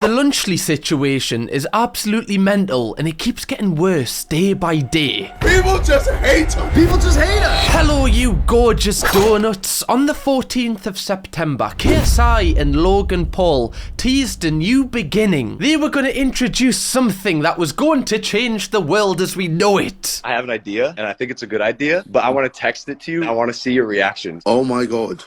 The Lunchly situation is absolutely mental and it keeps getting worse day by day. People just hate him. People just hate us. Hello, you gorgeous donuts. On the 14th of September, KSI and Logan Paul teased a new beginning. They were going to introduce something that was going to change the world as we know it. I have an idea, and I think it's a good idea, but I want to text it to you. I want to see your reactions. Oh my god.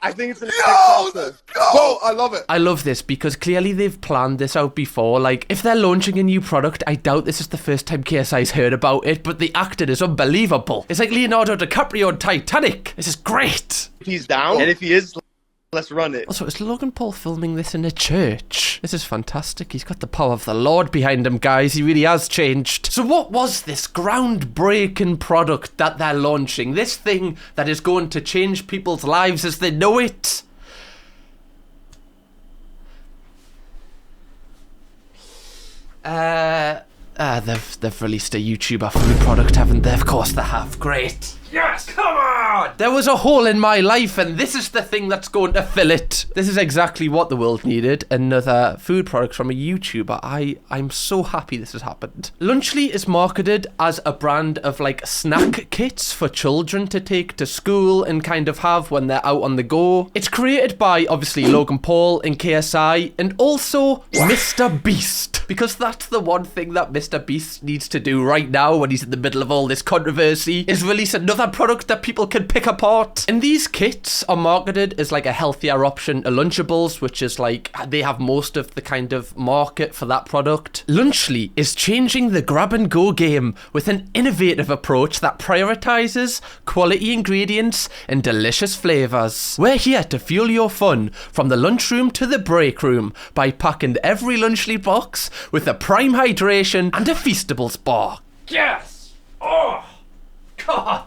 I think it's an process. Whoa, I love it. I love this because clearly they've planned this out before. Like, if they're launching a new product, I doubt this is the first time KSI's heard about it, but the acting is unbelievable. It's like Leonardo DiCaprio on Titanic. This is great. If he's down, and if he is, let's run it. Also, is Logan Paul filming this in a church? This is fantastic. He's got the power of the Lord behind him, guys. He really has changed. So what was this groundbreaking product that they're launching? This thing that is going to change people's lives as they know it? They've released a YouTuber food product, haven't they? Of course they have. Great. Yes, come on! There was a hole in my life and this is the thing that's going to fill it. This is exactly what the world needed. Another food product from a YouTuber. I'm so happy this has happened. Lunchly is marketed as a brand of like snack kits for children to take to school and kind of have when they're out on the go. It's created by obviously Logan Paul and KSI and also MrBeast. Because that's the one thing that MrBeast needs to do right now when he's in the middle of all this controversy is release another product that people can pick apart. And these kits are marketed as like a healthier option to Lunchables, which is like they have most of the kind of market for that product. Lunchly is changing the grab and go game with an innovative approach that prioritizes quality ingredients and delicious flavors. We're here to fuel your fun from the lunchroom to the break room by packing every Lunchly box with a prime hydration and a Feastables bar. Yes! Oh! God!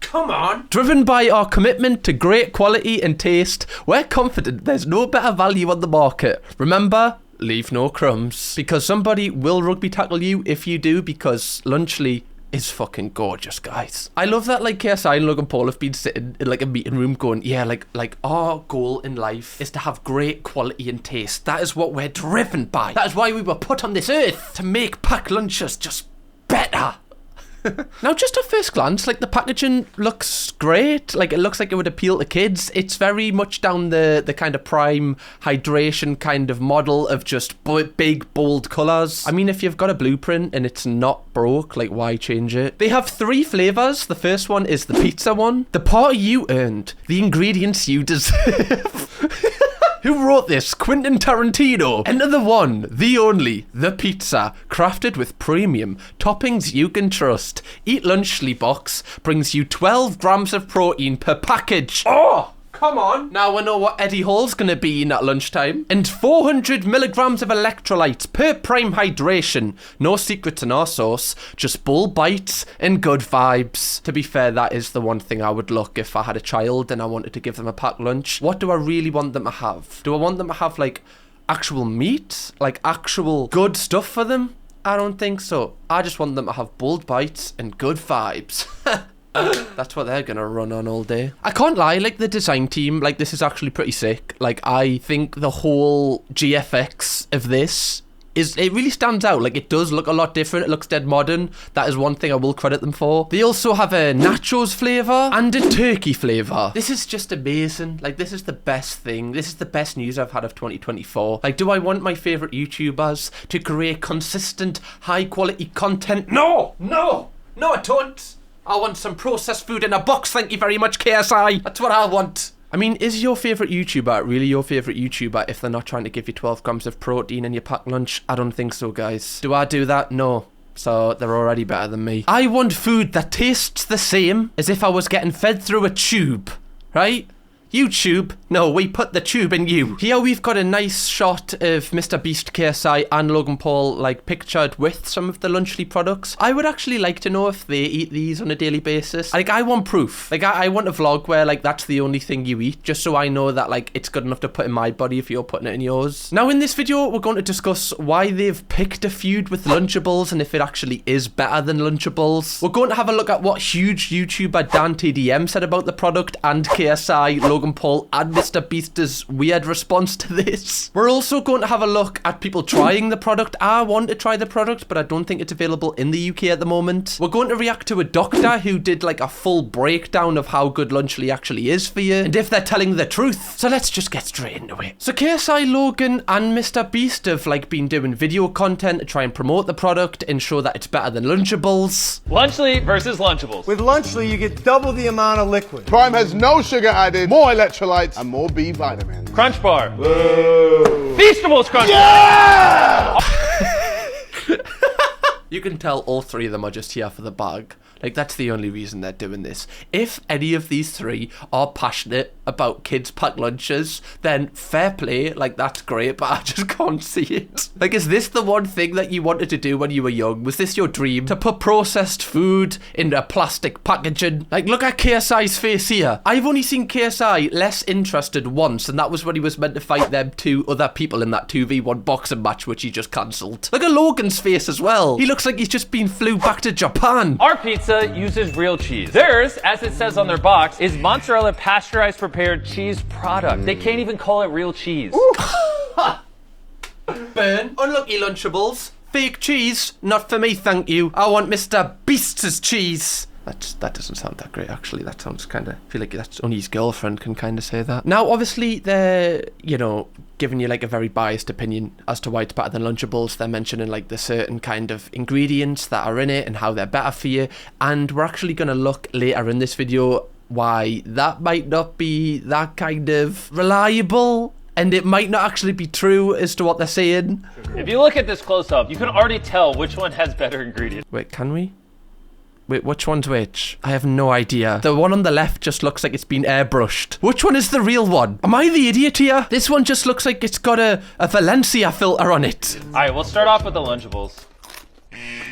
Come on! Driven by our commitment to great quality and taste, we're confident there's no better value on the market. Remember, leave no crumbs. Because somebody will rugby tackle you if you do, because Lunchly is fucking gorgeous, guys. I love that like KSI and Logan Paul have been sitting in like a meeting room going, yeah, like our goal in life is to have great quality and taste. That is what we're driven by. That is why we were put on this earth, to make packed lunches just better. Now, just at first glance, like the packaging looks great. Like it looks like it would appeal to kids. It's very much down the kind of prime hydration kind of model of just big, bold colours. I mean, if you've got a blueprint and it's not broke, like why change it? They have 3 flavours. The first one is the pizza one. The party you earned. The ingredients you deserve. Who wrote this? Quentin Tarantino. Enter the one, the only, the pizza, crafted with premium toppings you can trust. Eat Lunchly box brings you 12 grams of protein per package. Oh! Come on. Now I know what Eddie Hall's gonna be eating at lunchtime. And 400 milligrams of electrolytes per prime hydration. No secrets in our sauce, just bull bites and good vibes. To be fair, that is the one thing I would look if I had a child and I wanted to give them a packed lunch. What do I really want them to have? Do I want them to have like actual meat? Like actual good stuff for them? I don't think so. I just want them to have bold bites and good vibes. That's what they're gonna run on all day. I can't lie, like the design team, like this is actually pretty sick. Like I think the whole GFX of this it really stands out. Like it does look a lot different. It looks dead modern. That is one thing I will credit them for. They also have a nachos flavour and a turkey flavour. This is just amazing. Like this is the best thing. This is the best news I've had of 2024. Like, do I want my favourite YouTubers to create consistent, high quality content? No, I don't. I want some processed food in a box, thank you very much, KSI. That's what I want. I mean, is your favourite YouTuber really your favourite YouTuber if they're not trying to give you 12 grams of protein in your packed lunch? I don't think so, guys. Do I do that? No. So they're already better than me. I want food that tastes the same as if I was getting fed through a tube, right? YouTube? No, we put the tube in you. Here we've got a nice shot of MrBeast, KSI and Logan Paul like pictured with some of the Lunchly products. I would actually like to know if they eat these on a daily basis. Like I want proof. Like I want a vlog where like that's the only thing you eat, just so I know that like it's good enough to put in my body if you're putting it in yours. Now in this video we're going to discuss why they've picked a feud with Lunchables and if it actually is better than Lunchables. We're going to have a look at what huge YouTuber Dan TDM said about the product and KSI, Logan Logan Paul and MrBeast's weird response to this. We're also going to have a look at people trying the product. I want to try the product, but I don't think it's available in the UK at the moment. We're going to react to a doctor who did like a full breakdown of how good Lunchly actually is for you and if they're telling the truth. So let's just get straight into it. So KSI, Logan and MrBeast have like been doing video content to try and promote the product and show that it's better than Lunchables. Lunchly versus Lunchables. With Lunchly, you get double the amount of liquid. Prime has no sugar added, more electrolytes, and more B vitamins. Crunch Bar. Whoa. Feastables Crunch Yeah! You can tell all three of them are just here for the bag. Like, that's the only reason they're doing this. If any of these three are passionate about kids' packed lunches, then fair play, like, that's great, but I just can't see it. Like, is this the one thing that you wanted to do when you were young? Was this your dream? To put processed food into plastic packaging? Like, look at KSI's face here. I've only seen KSI less interested once, and that was when he was meant to fight them two other people in that 2v1 boxing match, which he just cancelled. Look at Logan's face as well. He looks like he's just been flew back to Japan. Our pizza uses real cheese. Theirs, as it says on their box, is mozzarella pasteurized prepared cheese product. They can't even call it real cheese. Burn. Unlucky Lunchables. Fake cheese. Not for me, thank you. I want MrBeast's cheese. That doesn't sound that great, actually. That sounds kind of... I feel like that's only his girlfriend can kind of say that. Now, obviously, they're, you know, giving you, like, a very biased opinion as to why it's better than Lunchables. They're mentioning, like, the certain kind of ingredients that are in it and how they're better for you. And we're actually going to look later in this video why that might not be that kind of reliable. And it might not actually be true as to what they're saying. If you look at this close up, you can already tell which one has better ingredients. Wait, can we? Wait, which one's which? I have no idea. The one on the left just looks like it's been airbrushed. Which one is the real one? Am I the idiot here? This one just looks like it's got a Valencia filter on it. All right, we'll start off with the Lunchables.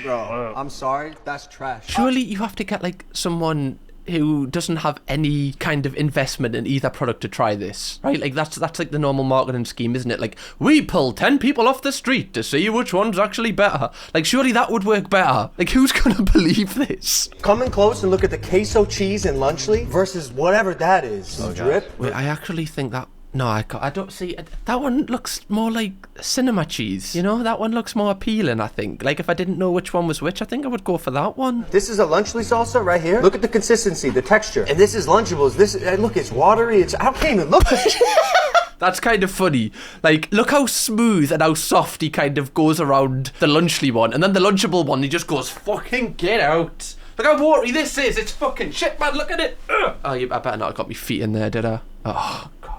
Bro, I'm sorry, that's trash. Surely you have to get like someone who doesn't have any kind of investment in either product to try this, right? Like that's like the normal marketing scheme, isn't it? Like, we pull 10 people off the street to see which one's actually better. Like, surely that would work better. Like, who's gonna believe this? Come in close and look at the queso cheese in Lunchly versus whatever that is. Drip. Wait, I actually think that... No, I don't see... That one looks more like cinema cheese, you know? That one looks more appealing, I think. Like, if I didn't know which one was which, I think I would go for that one. This is a Lunchly salsa right here. Look at the consistency, the texture. And this is Lunchables. This, look, it's watery. I can't even look at it. That's kind of funny. Like, look how smooth and how soft he kind of goes around the Lunchly one. And then the Lunchable one, he just goes, fucking get out. Look how watery this is. It's fucking shit, man. Look at it. Ugh. Oh, I better not have got my feet in there, did I? Oh, God.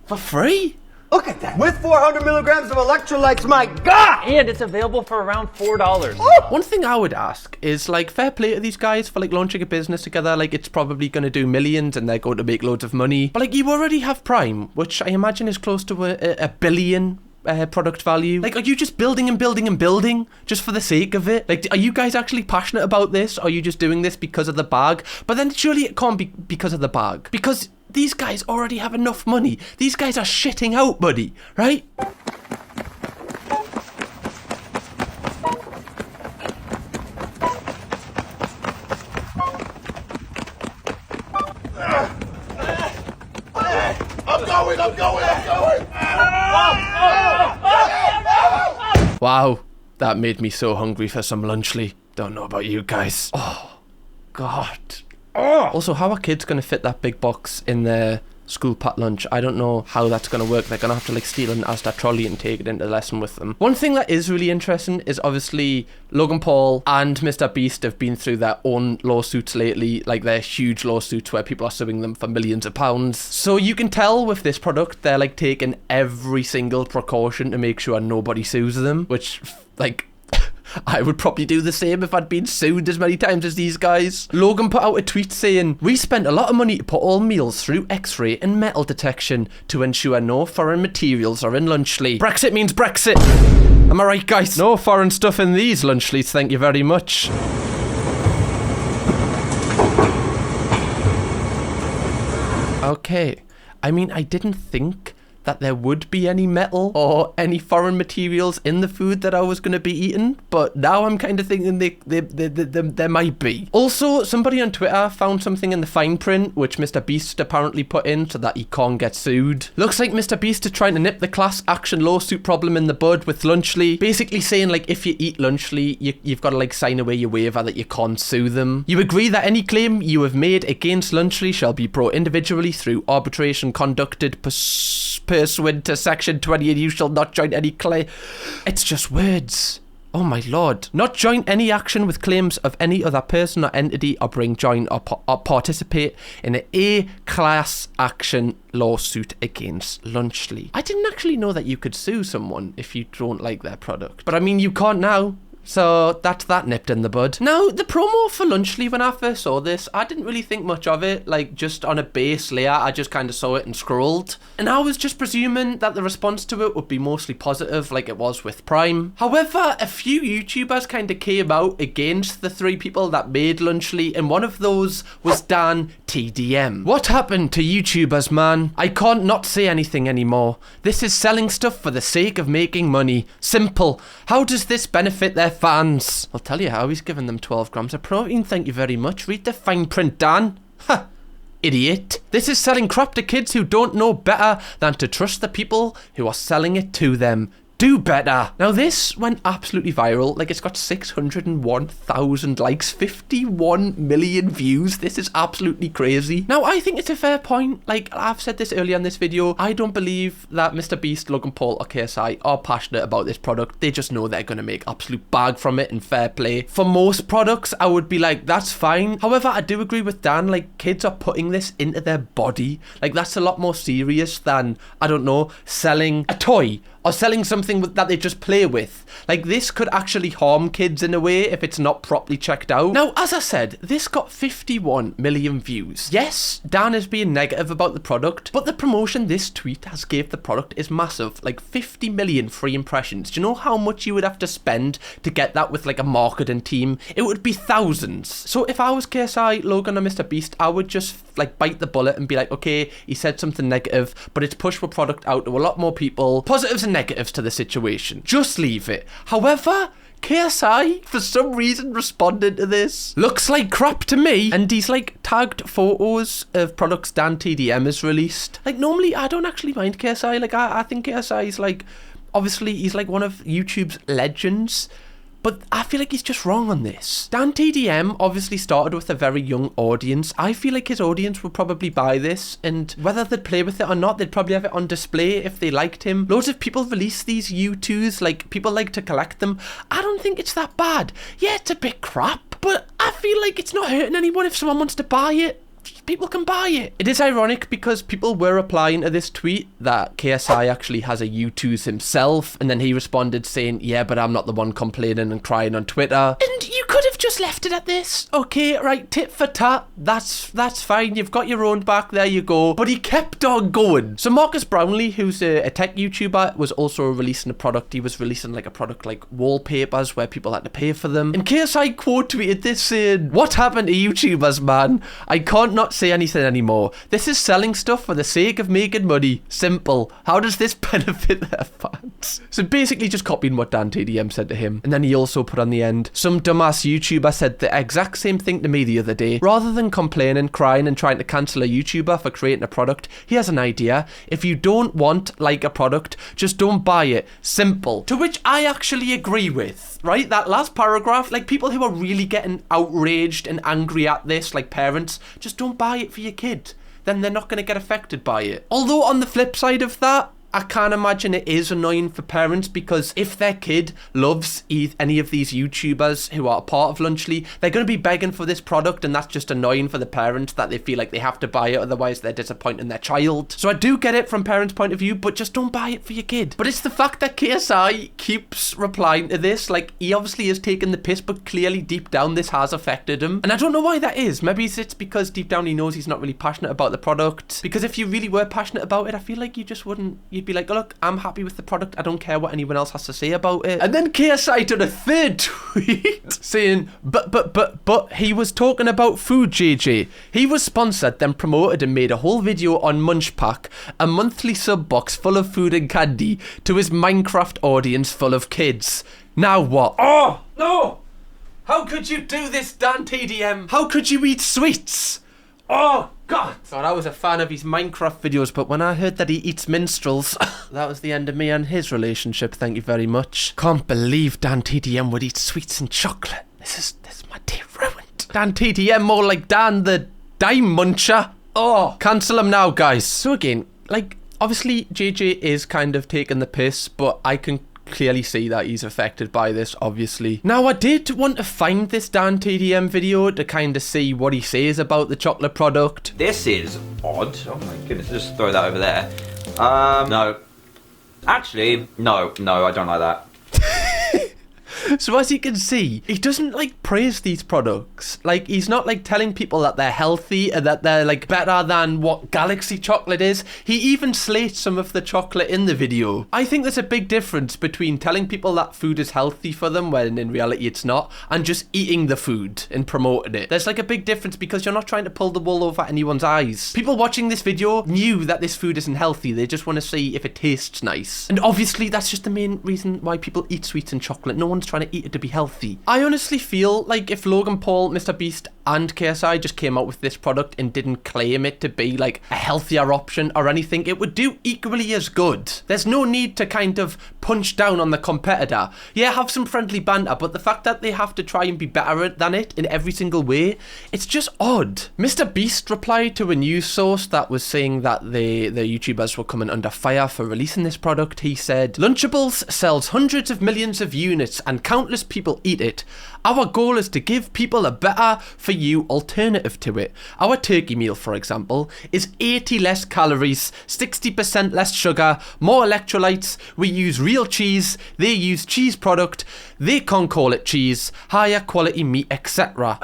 For free? Look at that. With 400 milligrams of electrolytes, my God! And it's available for around $4. One thing I would ask is, like, fair play to these guys for, like, launching a business together. Like, it's probably going to do millions and they're going to make loads of money. But, like, you already have Prime, which I imagine is close to a billion product value. Like, are you just building and building and building just for the sake of it? Like, are you guys actually passionate about this? Or are you just doing this because of the bag? But then surely it can't be because of the bag. Because these guys already have enough money. These guys are shitting out money, right? I'm going! Wow, that made me so hungry for some Lunchly. Don't know about you guys. Oh, God. Oh. Also, how are kids going to fit that big box in their school packed lunch? I don't know how that's going to work. They're going to have to like steal an Asda trolley and take it into lesson with them. One thing that is really interesting is obviously Logan Paul and MrBeast have been through their own lawsuits lately, like their huge lawsuits where people are suing them for millions of pounds. So you can tell with this product, they're like taking every single precaution to make sure nobody sues them, which like... I would probably do the same if I'd been sued as many times as these guys. Logan put out a tweet saying, "We spent a lot of money to put all meals through X-ray and metal detection to ensure no foreign materials are in Lunchly. Brexit means Brexit. Am I right, guys? No foreign stuff in these Lunchlys, thank you very much." Okay. I mean, I didn't think that there would be any metal or any foreign materials in the food that I was going to be eating, but now I'm kind of thinking there might be. Also, somebody on Twitter found something in the fine print which MrBeast apparently put in so that he can't get sued. Looks like MrBeast is trying to nip the class action lawsuit problem in the bud with Lunchly, basically saying like if you eat Lunchly, you've got to like sign away your waiver that you can't sue them. You agree that any claim you have made against Lunchly shall be brought individually through arbitration conducted pursuant to section 20, and you shall not join any claim. It's just words. Oh my lord. Not join any action with claims of any other person or entity, or bring, join, or participate in an A-class action lawsuit against Lunchly. I didn't actually know that you could sue someone if you don't like their product. But I mean, you can't now. So that's that nipped in the bud. Now, the promo for Lunchly, when I first saw this, I didn't really think much of it. Like, just on a base layer, I just kind of saw it and scrolled. And I was just presuming that the response to it would be mostly positive, like it was with Prime. However, a few YouTubers kind of came out against the 3 people that made Lunchly, and one of those was Dan TDM. What happened to YouTubers, man? I can't not say anything anymore. This is selling stuff for the sake of making money. Simple. How does this benefit their fans? I'll tell you how. He's given them 12 grams of protein. Thank you very much. Read the fine print, Dan. Ha! Idiot. This is selling crap to kids who don't know better than to trust the people who are selling it to them. Do better. Now this went absolutely viral. Like, it's got 601,000 likes, 51 million views. This is absolutely crazy. Now I think it's a fair point. Like, I've said this earlier in this video, I don't believe that MrBeast, Logan Paul or KSI are passionate about this product. They just know they're going to make absolute bag from it, and fair play. For most products, I would be like, that's fine. However, I do agree with Dan, like, kids are putting this into their body. Like, that's a lot more serious than, I don't know, selling a toy or selling something that they just play with. Like, this could actually harm kids in a way if it's not properly checked out. Now, as I said, this got 51 million views. Yes, Dan is being negative about the product, but the promotion this tweet has gave the product is massive. Like, 50 million free impressions. Do you know how much you would have to spend to get that with like a marketing team? It would be thousands. So if I was KSI, Logan or MrBeast, I would just like bite the bullet and be like, okay, he said something negative, but it's pushed the product out to a lot more people. Positives and negatives to the situation. Just leave it. However, KSI, for some reason, responded to this. Looks like crap to me. And he's like tagged photos of products Dan TDM has released. Like, normally I don't actually mind KSI. Like, I think KSI is like, obviously he's like one of YouTube's legends. But I feel like he's just wrong on this. Dan TDM obviously started with a very young audience. I feel like his audience would probably buy this, and whether they'd play with it or not, they'd probably have it on display if they liked him. Loads of people release these U2s, like, people like to collect them. I don't think it's that bad. Yeah, it's a bit crap, but I feel like it's not hurting anyone if someone wants to buy it. People can buy it. It is ironic because people were replying to this tweet that KSI actually has a U2s himself, and then he responded saying, yeah, but I'm not the one complaining and crying on Twitter. And you could have just left it at this. Okay, right, tit for tat. That's fine. You've got your own back. There you go. But he kept on going. So Marcus Brownlee, who's a tech YouTuber, was also releasing a product. He was releasing like a product like wallpapers where people had to pay for them. And KSI quote tweeted this saying, what happened to YouTubers, man? I can't not say anything anymore. This is selling stuff for the sake of making money. Simple. How does this benefit their fans? So basically just copying what Dan TDM said to him. And then he also put on the end, some dumbass YouTuber said the exact same thing to me the other day. Rather than complaining, crying and trying to cancel a YouTuber for creating a product, he has an idea. If you don't want like a product, just don't buy it. Simple. To which I actually agree with. Right? That last paragraph, like, people who are really getting outraged and angry at this, like parents, just don't buy it for your kid. Then they're not going to get affected by it. Although on the flip side of that, I can't imagine it is annoying for parents, because if their kid loves any of these YouTubers who are a part of Lunchly, they're going to be begging for this product, and that's just annoying for the parents that they feel like they have to buy it, otherwise they're disappointing their child. So I do get it from parents' point of view, but just don't buy it for your kid. But it's the fact that KSI keeps replying to this, like, he obviously is taking the piss, but clearly deep down this has affected him. And I don't know why that is. Maybe it's because deep down he knows he's not really passionate about the product. Because if you really were passionate about it, I feel like you just wouldn't he'd be like, oh, look, I'm happy with the product. I don't care what anyone else has to say about it. And then KSI did a third tweet saying, but he was talking about food, JJ. He was sponsored, then promoted and made a whole video on Munch Pack, a monthly sub box full of food and candy to his Minecraft audience full of kids. Now what? Oh, no! How could you do this, Dan TDM? How could you eat sweets? Oh, God. Thought I was a fan of his Minecraft videos, but when I heard that he eats minstrels, that was the end of me and his relationship, thank you very much. Can't believe Dan TDM would eat sweets and chocolate. This is my day ruined. Dan TDM, more like Dan the Dime Muncher. Oh, cancel him now, guys. So again, like, obviously JJ is kind of taking the piss, but I can clearly see that he's affected by this, obviously. Now, I did want to find this Dan TDM video to kind of see what he says about the chocolate product. This is odd. Oh my goodness, just throw that over there. No. Actually, no, I don't like that. So as you can see, he doesn't like praise these products. Like, he's not like telling people that they're healthy and that they're like better than what Galaxy chocolate is. He even slates some of the chocolate in the video. I think there's a big difference between telling people that food is healthy for them when in reality it's not, and just eating the food and promoting it. There's like a big difference because you're not trying to pull the wool over anyone's eyes. People watching this video knew that this food isn't healthy. They just want to see if it tastes nice. And obviously that's just the main reason why people eat sweets and chocolate. No one's trying to eat it to be healthy. I honestly feel like if Logan Paul, MrBeast and KSI just came out with this product and didn't claim it to be like a healthier option or anything, it would do equally as good. There's no need to kind of punch down on the competitor. Yeah, have some friendly banter, but the fact that they have to try and be better than it in every single way, it's just odd. MrBeast replied to a news source that was saying that the YouTubers were coming under fire for releasing this product. He said, Lunchables sells hundreds of millions of units and countless people eat it. Our goal is to give people a better for you alternative to it. Our turkey meal, for example, is 80 less calories, 60% less sugar, more electrolytes. We use real cheese, they use cheese product, they can't call it cheese, higher quality meat, etc.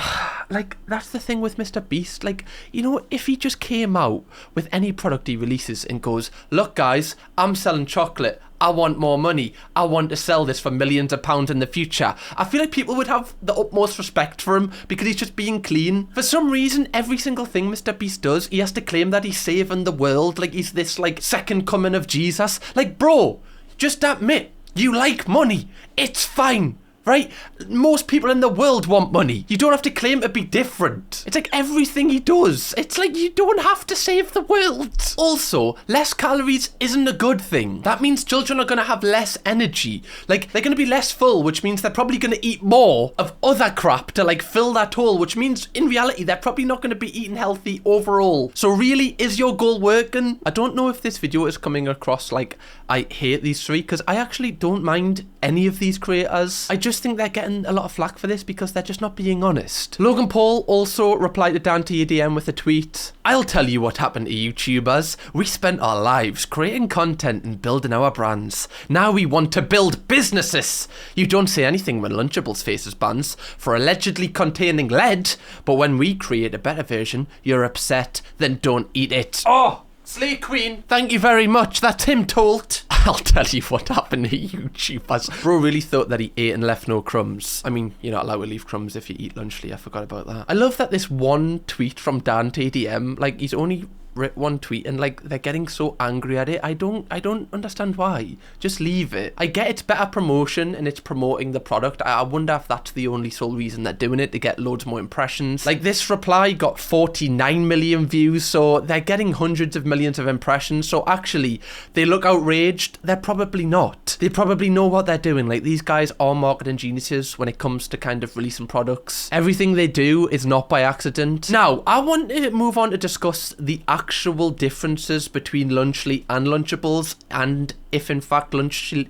Like, that's the thing with MrBeast. Like, you know, if he just came out with any product he releases and goes, look guys, I'm selling chocolate, I want more money, I want to sell this for millions of pounds in the future, I feel like people would have the utmost respect for him because he's just being clean. For some reason, every single thing MrBeast does, he has to claim that he's saving the world, like he's this like second coming of Jesus. Like, bro, just admit you like money. It's fine. Right? Most people in the world want money. You don't have to claim to be different. It's like everything he does. It's like you don't have to save the world. Also, less calories isn't a good thing. That means children are going to have less energy. Like, they're going to be less full, which means they're probably going to eat more of other crap to like fill that hole, which means in reality, they're probably not going to be eating healthy overall. So really, is your goal working? I don't know if this video is coming across like I hate these three, because I actually don't mind any of these creators. I just think they're getting a lot of flack for this because they're just not being honest. Logan Paul also replied to Dan TDM with a tweet. I'll tell you what happened to YouTubers. We spent our lives creating content and building our brands. Now we want to build businesses. You don't say anything when Lunchables faces bans for allegedly containing lead, but when we create a better version, you're upset, then don't eat it. Oh! Slay Queen, thank you very much. That's him told. I'll tell you what happened to YouTubers. Bro really thought that he ate and left no crumbs. I mean, you're not allowed to leave crumbs if you eat Lunchly. I forgot about that. I love that this one tweet from Dan TDM, like, he's only writ one tweet and like they're getting so angry at it. I don't understand why. Just leave it. I get it's better promotion and it's promoting the product. I wonder if that's the only sole reason they're doing it, to get loads more impressions. Like, this reply got 49 million views, so they're getting hundreds of millions of impressions. So actually, they look outraged. They're probably not. They probably know what they're doing. Like, these guys are marketing geniuses when it comes to kind of releasing products. Everything they do is not by accident. Now, I want to move on to discuss the actual differences between Lunchly and Lunchables, and if in fact Lunchly...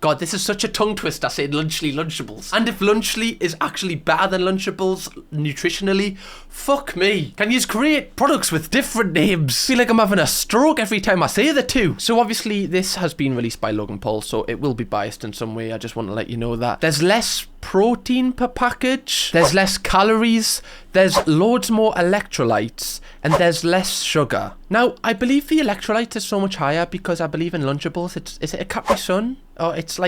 God, this is such a tongue twister saying Lunchly, Lunchables. And if Lunchly is actually better than Lunchables nutritionally, fuck me. Can you just create products with different names? I feel like I'm having a stroke every time I say the two. So obviously this has been released by Logan Paul, so it will be biased in some way. I just want to let you know that. There's less protein per package, there's less calories, there's loads more electrolytes, and there's less sugar. Now, I believe the electrolytes are so much higher because I believe in Lunchables, is it a Capri Sun? Or it's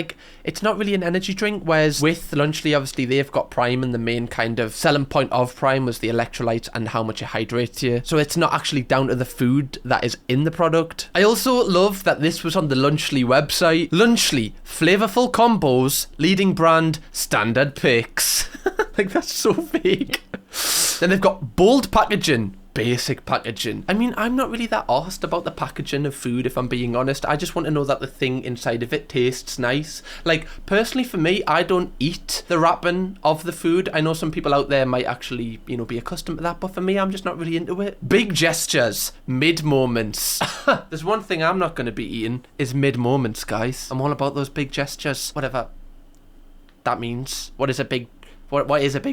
not really an energy drink, whereas with Lunchly, obviously, they've got Prime, and the main kind of selling point of Prime was the electrolytes and how much it hydrates you. So it's not actually down to the food that is in the product. I also love that this was on the Lunchly website. Lunchly, flavorful combos, leading brand, standard picks. Like, that's so vague. Then they've got bold packaging, basic packaging. I mean, I'm not really that arsed about the packaging of food, if I'm being honest. I just want to know that the thing inside of it tastes nice. Like, personally for me, I don't eat the wrapping of the food. I know some people out there might actually, you know, be accustomed to that, but for me, I'm just not really into it. Big gestures, mid-moments. There's one thing I'm not going to be eating, is mid-moments, guys. I'm all about those big gestures. Whatever that means. What is a big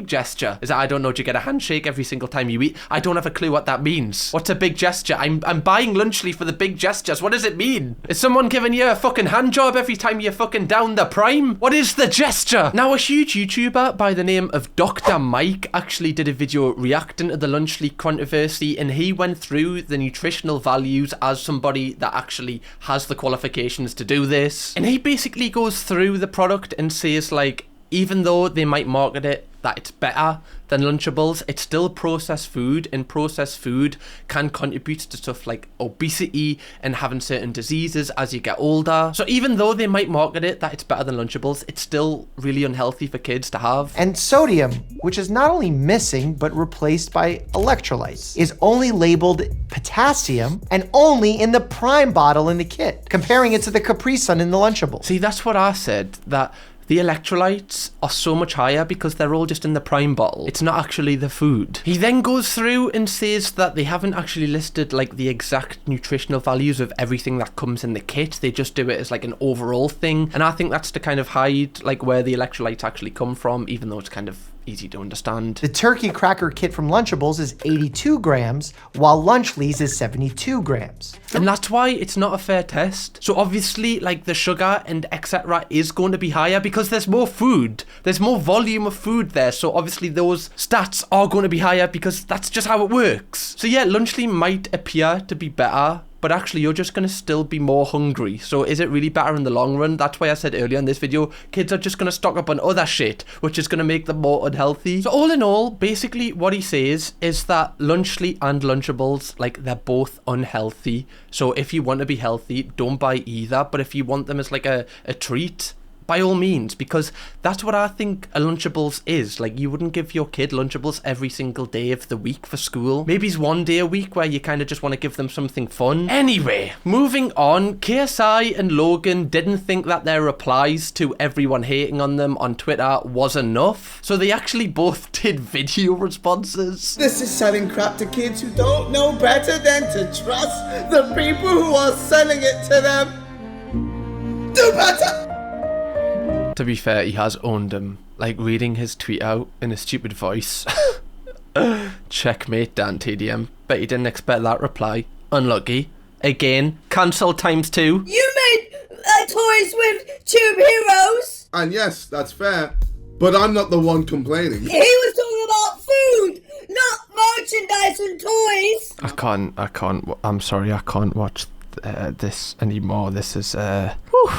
gesture? Is that, I don't know, do you get a handshake every single time you eat? I don't have a clue what that means. What's a big gesture? I'm buying Lunchly for the big gestures. What does it mean? Is someone giving you a fucking hand job every time you fucking down the Prime? What is the gesture? Now, a huge YouTuber by the name of Dr. Mike actually did a video reacting to the Lunchly controversy, and he went through the nutritional values as somebody that actually has the qualifications to do this. And he basically goes through the product and says, like, even though they might market it that it's better than Lunchables, it's still processed food, and processed food can contribute to stuff like obesity and having certain diseases as you get older. So even though they might market it that it's better than Lunchables, it's still really unhealthy for kids to have. And sodium, which is not only missing but replaced by electrolytes, is only labeled potassium and only in the Prime bottle in the kit, comparing it to the Capri Sun in the Lunchables. See, that's what I said, that the electrolytes are so much higher because they're all just in the Prime bottle. It's not actually the food. He then goes through and says that they haven't actually listed like the exact nutritional values of everything that comes in the kit. They just do it as like an overall thing. And I think that's to kind of hide like where the electrolytes actually come from, even though it's kind of easy to understand. The turkey cracker kit from Lunchables is 82 grams, while Lunchly's is 72 grams. And that's why it's not a fair test. So obviously, like, the sugar and etc. is going to be higher because there's more food. There's more volume of food there. So obviously those stats are going to be higher because that's just how it works. So yeah, Lunchly might appear to be better, but actually you're just going to still be more hungry. So is it really better in the long run? That's why I said earlier in this video, kids are just going to stock up on other shit, which is going to make them more unhealthy. So all in all, basically what he says is that Lunchly and Lunchables, like, they're both unhealthy. So if you want to be healthy, don't buy either. But if you want them as like a treat, by all means, because that's what I think a Lunchables is. Like, you wouldn't give your kid Lunchables every single day of the week for school. Maybe it's one day a week where you kind of just want to give them something fun. Anyway, moving on, KSI and Logan didn't think that their replies to everyone hating on them on Twitter was enough, so they actually both did video responses. This is selling crap to kids who don't know better than to trust the people who are selling it to them. Do better! To be fair, he has owned him. Like, reading his tweet out in a stupid voice. Checkmate, Dan TDM. Bet you didn't expect that reply. Unlucky. Again, cancel ×2. You made toys with tube heroes! And yes, that's fair, but I'm not the one complaining. He was talking about food, not merchandise and toys! I'm sorry, I can't watch this anymore. This is, whew.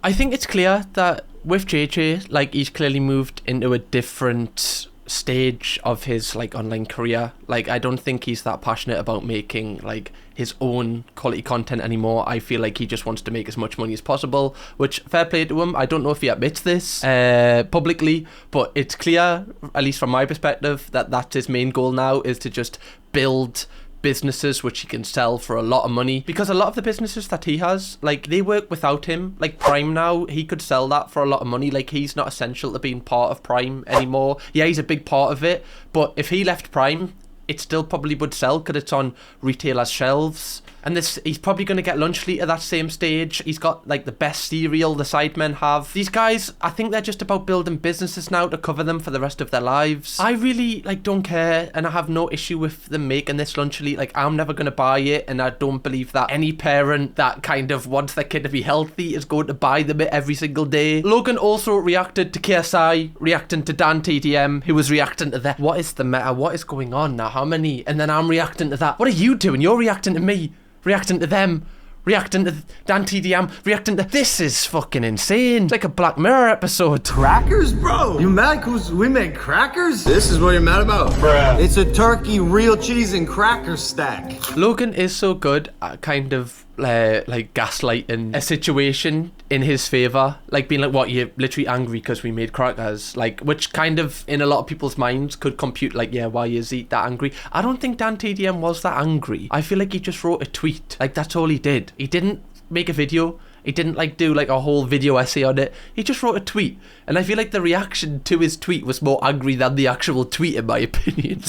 I think it's clear that with JJ, like, he's clearly moved into a different stage of his, like, online career. Like, I don't think he's that passionate about making, like, his own quality content anymore. I feel like he just wants to make as much money as possible, which, fair play to him. I don't know if he admits this publicly, but it's clear, at least from my perspective, that that's his main goal now, is to just build businesses which he can sell for a lot of money, because a lot of the businesses that he has, like, they work without him. Like Prime now, he could sell that for a lot of money. Like, he's not essential to being part of Prime anymore. Yeah, he's a big part of it, but if he left Prime, it still probably would sell because it's on retailers' shelves. And he's probably going to get Lunchly at that same stage. He's got like the best cereal the Sidemen have. These guys, I think they're just about building businesses now to cover them for the rest of their lives. I really like don't care, and I have no issue with them making this Lunchly. Like, I'm never going to buy it, and I don't believe that any parent that kind of wants their kid to be healthy is going to buy them it every single day. Logan also reacted to KSI, reacting to Dan TDM, who was reacting to that. What is the meta? What is going on now? How many? And then I'm reacting to that. What are you doing? You're reacting to me. Reacting to them, reacting to Dan TDM, reacting to... This is fucking insane. It's like a Black Mirror episode. Crackers, bro? You mad cause we made crackers? This is what you're mad about? Bruh. It's a turkey, real cheese, and cracker stack. Logan is so good at kind of like gaslighting a situation in his favor, like being like, what, you're literally angry because we made crackers, like, which kind of in a lot of people's minds could compute like, yeah, why is he that angry? I don't think Dan TDM was that angry. I feel like he just wrote a tweet, like that's all he did. He didn't make a video. He didn't like do like a whole video essay on it. He just wrote a tweet, and I feel like the reaction to his tweet was more angry than the actual tweet, in my opinion.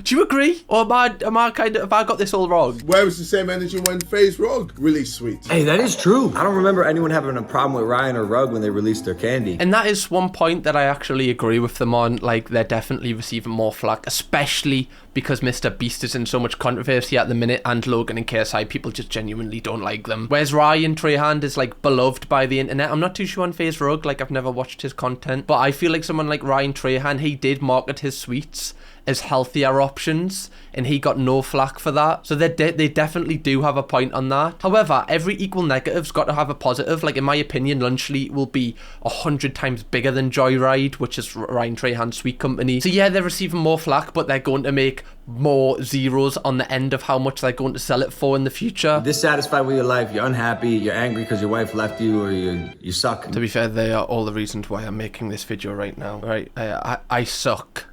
Do you agree? Or am I kind of, have I got this all wrong? Where was the same energy when FaZe Rogue released Sweet? Hey, that is true. I don't remember anyone having a problem with Ryan or Rug when they released their candy. And that is one point that I actually agree with them on. Like, they're definitely receiving more flack, especially because MrBeast is in so much controversy at the minute, and Logan and KSI, people just genuinely don't like them. Whereas Ryan Trehand is like beloved by the internet. I'm not too sure on FaZe Rogue, like I've never watched his content, but I feel like someone like Ryan Trehand, he did market his sweets as healthier options, and he got no flack for that. So they definitely do have a point on that. However, every equal negative's got to have a positive. Like, in my opinion, Lunchly will be 100 times bigger than Joyride, which is Ryan Trehand's sweet company. So yeah, they're receiving more flack, but they're going to make more zeros on the end of how much they're going to sell it for in the future. Dissatisfied with your life, you're unhappy, you're angry because your wife left you, or you suck. To be fair, they are all the reasons why I'm making this video right now. Right, I suck.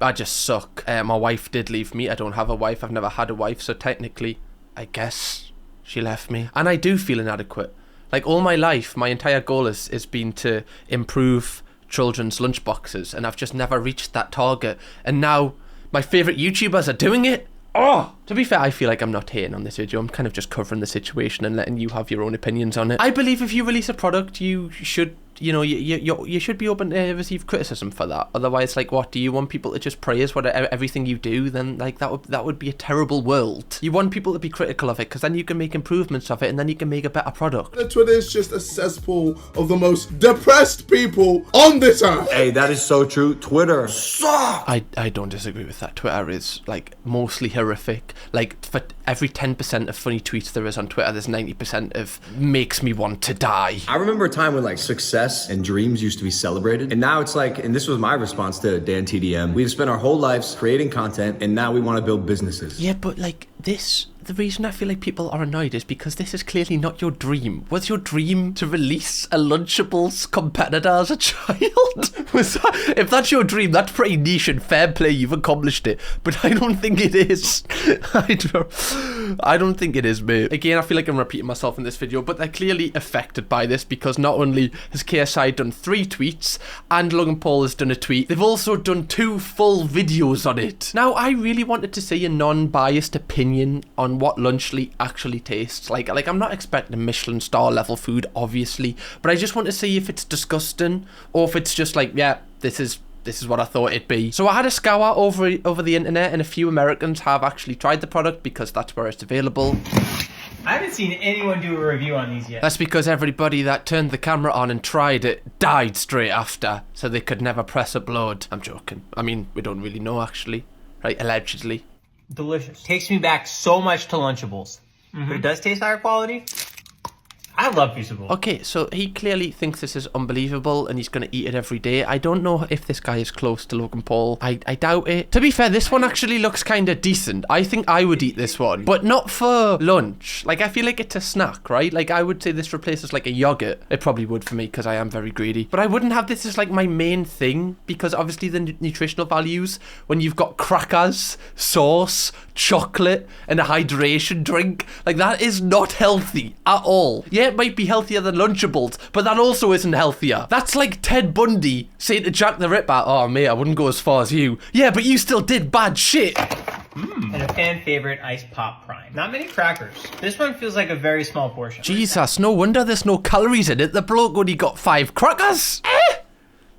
I just suck. My wife did leave me. I don't have a wife. I've never had a wife, so technically, I guess she left me. And I do feel inadequate. Like, all my life, my entire goal has been to improve children's lunchboxes, and I've just never reached that target. And now my favourite YouTubers are doing it. Oh! To be fair, I feel like I'm not hating on this video. I'm kind of just covering the situation and letting you have your own opinions on it. I believe if you release a product, you should, you know, you should be open to receive criticism for that. Otherwise, like, what, do you want people to just praise everything you do? Then, like, that would be a terrible world. You want people to be critical of it, because then you can make improvements of it, and then you can make a better product. Twitter is just a cesspool of the most depressed people on this earth. Hey, that is so true. Twitter sucks. I don't disagree with that. Twitter is, like, mostly horrific. Like, for every 10% of funny tweets there is on Twitter, there's 90% of makes me want to die. I remember a time when, like, success and dreams used to be celebrated, and now it's like, and this was my response to Dan TDM, we've spent our whole lives creating content, and now we want to build businesses. Yeah, but like this, the reason I feel like people are annoyed is because this is clearly not your dream. Was your dream to release a Lunchables competitor as a child? If that's your dream, that's pretty niche, and fair play, you've accomplished it. But I don't think it is. I don't think it is, mate. Again, I feel like I'm repeating myself in this video, but they're clearly affected by this, because not only has KSI done 3 tweets, and Logan Paul has done a tweet, they've also done 2 full videos on it. Now, I really wanted to see a non-biased opinion on what Lunchly actually tastes like. Like, I'm not expecting Michelin star level food, obviously, but I just want to see if it's disgusting, or if it's just like, yeah, this is what I thought it'd be. So I had a scour over the internet, and a few Americans have actually tried the product because that's where it's available. I haven't seen anyone do a review on these yet. That's because everybody that turned the camera on and tried it died straight after, so they could never press upload. I'm joking. I mean, we don't really know, actually. Right? Allegedly. Delicious. Takes me back so much to Lunchables. But it does taste higher quality. I love Feasible. Okay, so he clearly thinks this is unbelievable, and he's going to eat it every day. I don't know if this guy is close to Logan Paul. I doubt it. To be fair, this one actually looks kind of decent. I think I would eat this one, but not for lunch. Like, I feel like it's a snack, right? Like, I would say this replaces like a yogurt. It probably would for me, because I am very greedy. But I wouldn't have this as like my main thing, because obviously the nutritional values, when you've got crackers, sauce, chocolate, and a hydration drink, like, that is not healthy at all. Yeah, it might be healthier than Lunchables, but that also isn't healthier. That's like Ted Bundy saying to Jack the Ripper, oh mate, I wouldn't go as far as you. Yeah, but you still did bad shit. And a fan favorite, Ice Pop Prime. Not many crackers. This one feels like a very small portion. Jesus, no wonder there's no calories in it. The bloke only got 5 crackers.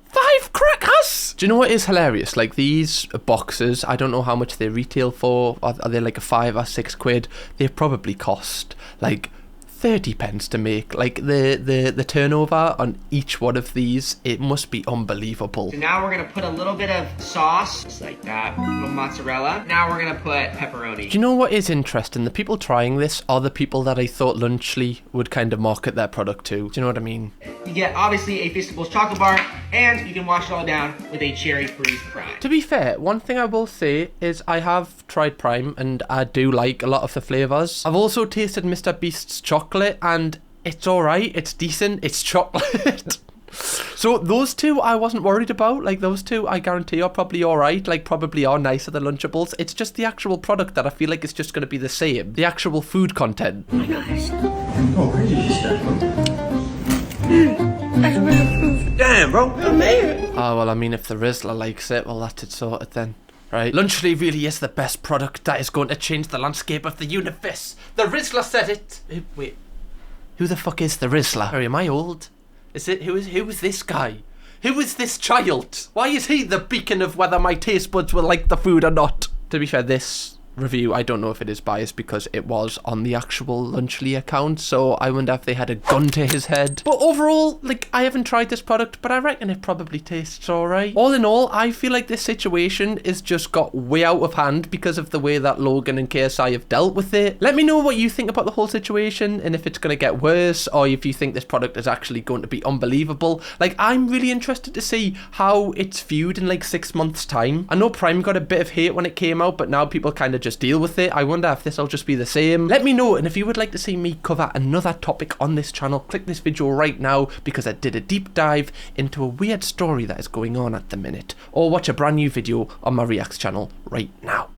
5 crackers! Do you know what is hilarious? Like these boxes, I don't know how much they retail for. Are they like a 5 or 6 quid? They probably cost like 30 pence to make. Like the turnover on each one of these, it must be unbelievable. So now we're gonna put a little bit of sauce, just like that, a little mozzarella. Now we're gonna put pepperoni. Do you know what is interesting? The people trying this are the people that I thought Lunchly would kind of market their product to. Do you know what I mean? You get obviously a Feastables chocolate bar, and you can wash it all down with a cherry freeze prime. To be fair, one thing I will say is I have tried Prime and I do like a lot of the flavours. I've also tasted MrBeast's chocolate and it's alright, it's decent, it's chocolate. So those two I wasn't worried about. Like those two I guarantee are probably alright, like probably are nicer than Lunchables. It's just the actual product that I feel like it's just going to be the same. The actual food content. Oh my gosh. Oh, where did you start from? I really approved. Damn, bro. I made it. Oh, well, I mean, if the Rizzler likes it, well, that's it sorted then. Right. Lunchly really is the best product that is going to change the landscape of the universe. The Rizzler said it. Wait. Who the fuck is the Rizzler? Sorry, am I old? Is it? Who is this guy? Who is this child? Why is he the beacon of whether my taste buds will like the food or not? To be fair, this review, I don't know if it is biased because it was on the actual Lunchly account, so I wonder if they had a gun to his head. But overall, like, I haven't tried this product, but I reckon it probably tastes alright. All in all, I feel like this situation is just got way out of hand because of the way that Logan and KSI have dealt with it. Let me know what you think about the whole situation and if it's going to get worse or if you think this product is actually going to be unbelievable. Like, I'm really interested to see how it's viewed in like 6 months' time. I know Prime got a bit of hate when it came out, but now people kind of just deal with it. I wonder if this will just be the same. Let me know, and if you would like to see me cover another topic on this channel, click this video right now because I did a deep dive into a weird story that is going on at the minute, or watch a brand new video on my Reacts channel right now.